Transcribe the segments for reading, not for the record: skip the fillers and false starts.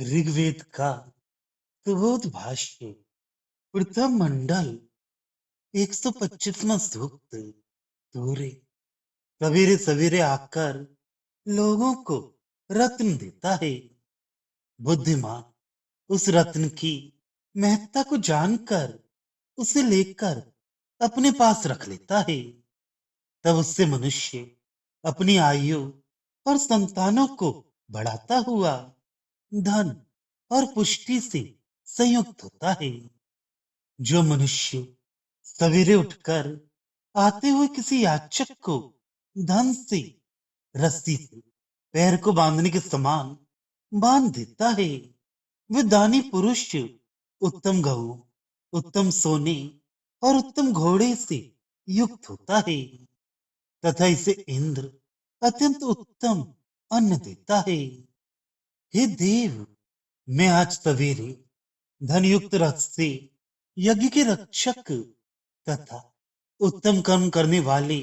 ऋग्वेद का सुबोध भाष्य प्रथम मंडल 125वां सूक्त। सूर्य सवेरे सवेरे आकर लोगों को रत्न देता है। बुद्धिमान उस रत्न की महत्ता को जानकर उसे लेकर अपने पास रख लेता है। तब उससे मनुष्य अपनी आयु और संतानों को बढ़ाता हुआ धन और पुष्टि से संयुक्त होता है। जो मनुष्य सवेरे उठकर आते हुए किसी याचक को धन से रस्सी से पैर को बांधने के समान बांध देता है, वह दानी पुरुष उत्तम गऊ, उत्तम सोने और उत्तम घोड़े से युक्त होता है तथा इसे इंद्र अत्यंत उत्तम अन्न देता है। हे देव, मैं आज सवेरे धनयुक्त रथ से यज्ञ के रक्षक तथा उत्तम कर्म करने वाले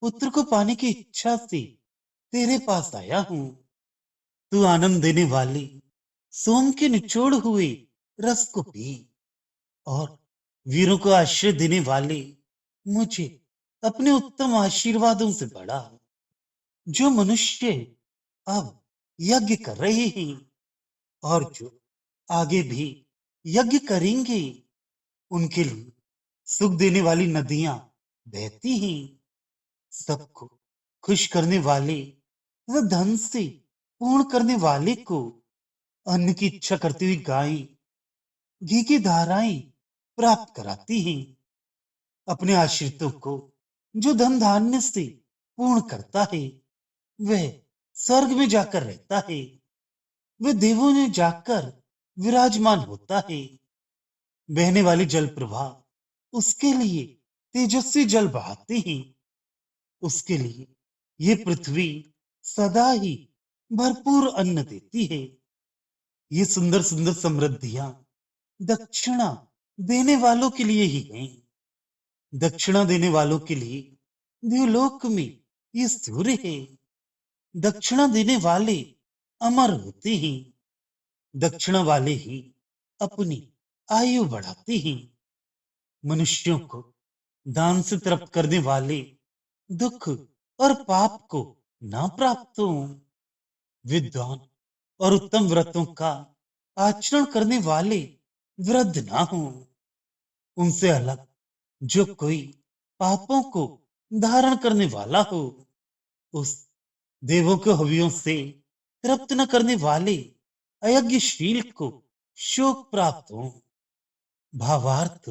पुत्र को पाने की इच्छा से तेरे पास आया हूं। तू आनंद देने वाले सोम के निचोड़ हुए रस को पी और वीरों को आश्रय देने वाले मुझे अपने उत्तम आशीर्वादों से बढ़ा। जो मनुष्य अब यज्ञ कर रहे हैं और जो आगे भी यज्ञ करेंगे, उनके लिए सुख देने वाली नदियां बहती हैं। सबको खुश करने वाले व धन से पूर्ण करने वाले को अन्न की इच्छा करती हुई गाय घी की धाराएं प्राप्त कराती हैं। अपने आश्रितों को जो धन धान्य से पूर्ण करता है, वह स्वर्ग में जाकर रहता है। वह देवों में जाकर विराजमान होता है। बहने वाली जल प्रवाह उसके लिए तेजस्वी जल बहाते हैं। उसके लिए ये पृथ्वी सदा ही भरपूर अन्न देती है। ये सुंदर सुंदर समृद्धियां दक्षिणा देने वालों के लिए ही हैं। दक्षिणा देने वालों के लिए द्युलोक में ये सूर्य है। दक्षिणा देने वाले अमर होते हैं। दक्षिणा वाले ही अपनी आयु बढ़ाते हैं। मनुष्यों को दान से तृप्त करने वाले दुख और पाप को ना प्राप्त हो। विद्वान और उत्तम व्रतों का आचरण करने वाले वृद्ध ना हो। उनसे अलग जो कोई पापों को धारण करने वाला हो, उस देवों के हवियों से तृप्त न करने वाले अयज्ञशील को शोक प्राप्त हो। भावार्थ,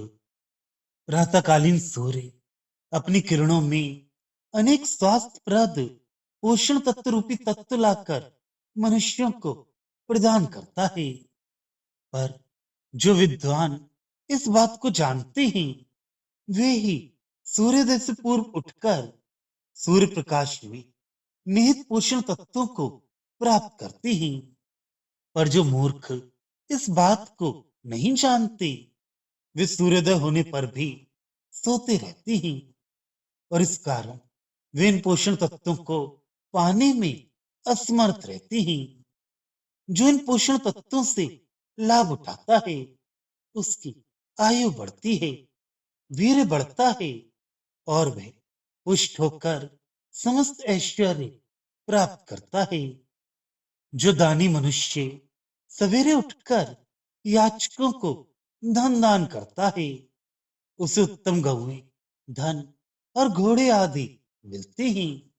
प्रातःकालीन सूर्य अपनी किरणों में अनेक स्वास्थ्यप्रद पोषण तत्व रूपी तत्व लाकर मनुष्यों को प्रदान करता है। पर जो विद्वान इस बात को जानते हैं, वे ही सूर्योदय से पूर्व उठकर सूर्य प्रकाश में निहित पोषण तत्वों को प्राप्त करते हैं। पर जो मूर्ख इस बात को नहीं जानते, वे सूर्योदय होने पर भी सोते रहते हैं और इस कारण वे इन पोषण तत्वों को पाने में असमर्थ रहते हैं। जो इन पोषण तत्वों से लाभ उठाता है, उसकी आयु बढ़ती है, वीर्य बढ़ता है और वह पुष्ट होकर समस्त ऐश्वर्य प्राप्त करता है। जो दानी मनुष्य सवेरे उठकर याचकों को धन दान करता है, उसे उत्तम गौएं, धन और घोड़े आदि मिलते हैं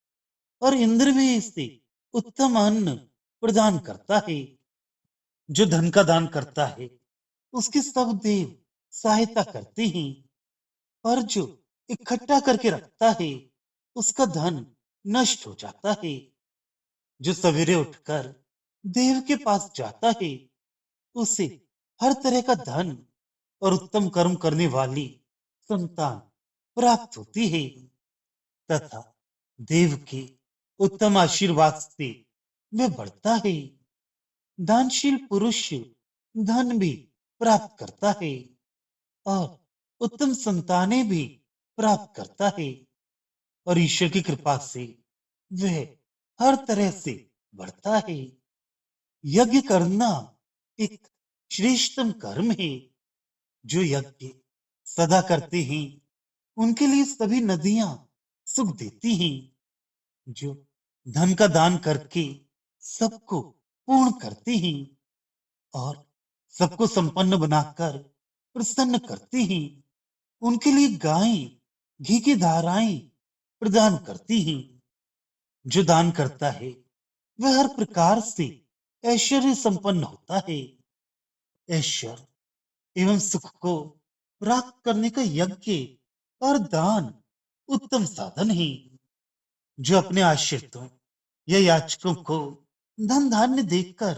और इंद्र भी इसे उत्तम अन्न प्रदान करता है। जो धन का दान करता है, उसके सब देव सहायता करते हैं, पर जो इकट्ठा करके रखता है, उसका धन नष्ट हो जाता है। जो सवेरे उठकर देव के पास जाता है, उसे हर तरह का धन और उत्तम कर्म करने वाली संतान प्राप्त होती है तथा देव के उत्तम आशीर्वाद से वह बढ़ता है। दानशील पुरुष धन भी प्राप्त करता है और उत्तम संतानें भी प्राप्त करता है और ईश्वर की कृपा से वह हर तरह से बढ़ता है। यज्ञ करना एक श्रेष्ठतम कर्म है। जो यज्ञ सदा करते हैं उनके लिए सभी नदियां सुख देती हैं। जो धन का दान करके सबको पूर्ण करते हैं और सबको संपन्न बनाकर प्रसन्न करते हैं, उनके लिए गायें घी की धाराएं प्रदान करती हैं। जो दान करता है वह हर प्रकार से ऐश्वर्य संपन्न होता है। ऐश्वर्य एवं सुख को प्राप्त करने का यज्ञ और दान उत्तम साधन है। जो अपने आश्रितों या याचकों को धन धान्य देकर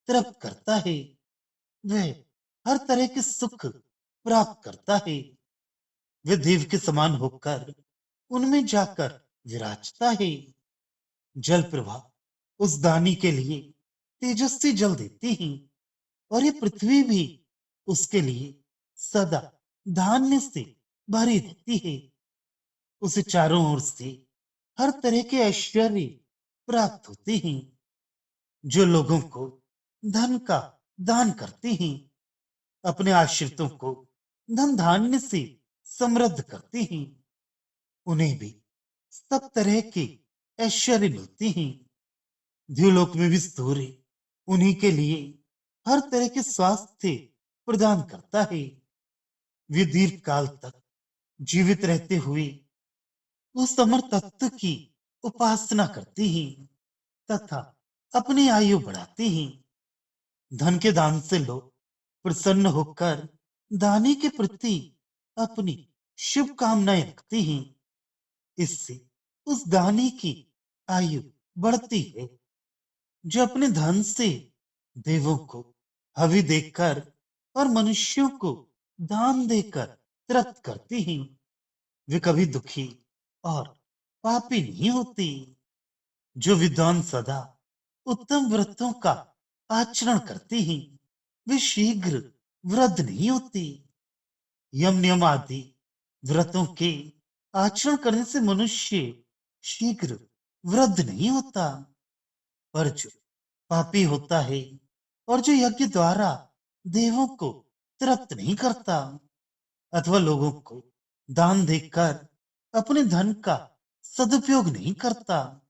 तृप्त करता है वह हर तरह के सुख प्राप्त करता है। वह देव के समान होकर उनमें जाकर विराजता है। जल प्रवाह उस दानी के लिए तेजस्वी जल देते हैं और ये पृथ्वी भी उसके लिए सदा धान्य से भरी रहती है। उसे चारों ओर से हर तरह के ऐश्वर्य प्राप्त होते हैं। जो लोगों को धन का दान करते हैं अपने आश्रितों को धन धान्य से समृद्ध करते हैं, उन्हें भी सब तरह के ऐश्वर्य मिलते हैं। द्युलोक में भी सूर्य उन्हीं के लिए हर तरह के स्वास्थ्य प्रदान करता है। वे दीर्घ काल तक जीवित रहते हुए उस अमर तत्व की उपासना करते हैं तथा अपनी आयु बढ़ाते हैं। धन के दान से लोग प्रसन्न होकर दानी के प्रति अपनी शुभकामनाएं रखते हैं। इससे उस दानी की आयु बढ़ती है। जो अपने धन से देवों को हवि देकर और मनुष्यों को दान देकर तृप्त करते हैं वे कभी दुखी और पापी नहीं होते। जो विद्वान सदा उत्तम व्रतों का आचरण करते हैं वे शीघ्र वृद्ध नहीं होते। यम नियम आदि व्रतों के आचरण करने से मनुष्य शीघ्र वृद्ध नहीं होता। पर जो पापी होता है और जो यज्ञ द्वारा देवों को तृप्त नहीं करता अथवा लोगों को दान देकर अपने धन का सदुपयोग नहीं करता,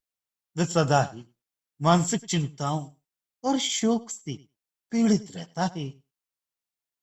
वह सदा ही मानसिक चिंताओं और शोक से पीड़ित रहता है।